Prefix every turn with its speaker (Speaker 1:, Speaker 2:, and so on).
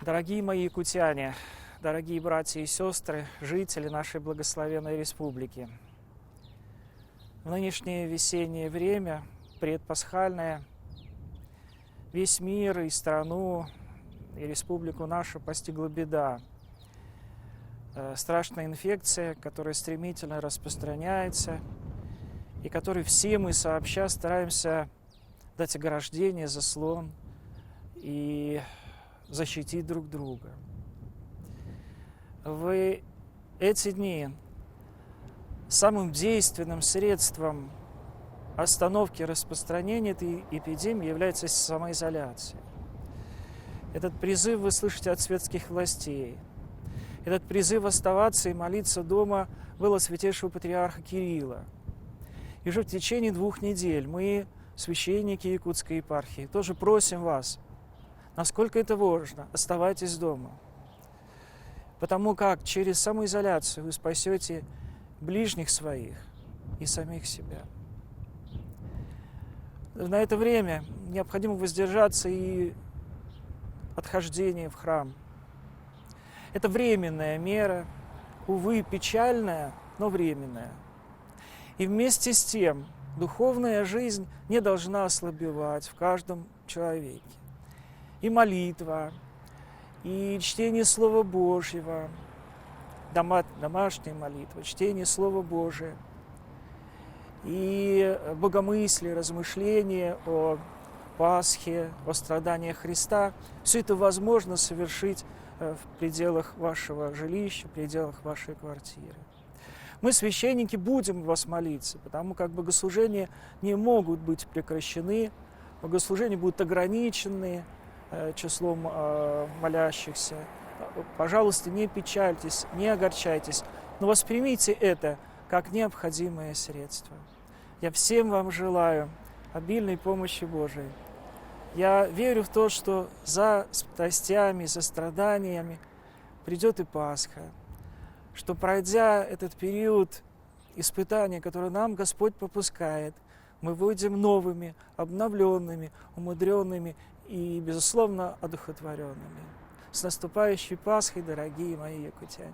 Speaker 1: Дорогие мои якутяне, дорогие братья и сестры, жители нашей благословенной республики. В нынешнее весеннее время, предпасхальное, весь мир и страну, и республику нашу постигла беда. Страшная инфекция, которая стремительно распространяется, и которой все мы сообща стараемся дать ограждение, заслон и защитить друг друга. В эти дни самым действенным средством остановки распространения этой эпидемии является самоизоляция. Этот призыв вы слышите от светских властей. Этот призыв оставаться и молиться дома был от святейшего патриарха Кирилла. И уже в течение 2 недель мы, священники Якутской епархии, тоже просим вас, насколько это можно, оставайтесь дома. Потому как через самоизоляцию вы спасете ближних своих и самих себя. На это время необходимо воздержаться и от хождения в храм. Это временная мера, увы, печальная, но временная. И вместе с тем духовная жизнь не должна ослабевать в каждом человеке. И молитва, и чтение Слова Божьего, домашняя молитва, чтение Слова Божия, и богомыслие, размышления о Пасхе, о страданиях Христа. Все это возможно совершить в пределах вашего жилища, в пределах вашей квартиры. Мы, священники, будем вас молиться, потому как богослужения не могут быть прекращены, богослужения будут ограничены числом молящихся. Пожалуйста, не печальтесь, не огорчайтесь, но воспримите это как необходимое средство. Я всем вам желаю обильной помощи Божией. Я верю в то, что за страстями, за страданиями придет и Пасха, что, пройдя этот период испытания, который нам Господь попускает, мы выйдем новыми, обновленными, умудренными и, безусловно, одухотворенными. С наступающей Пасхой, дорогие мои якутяне!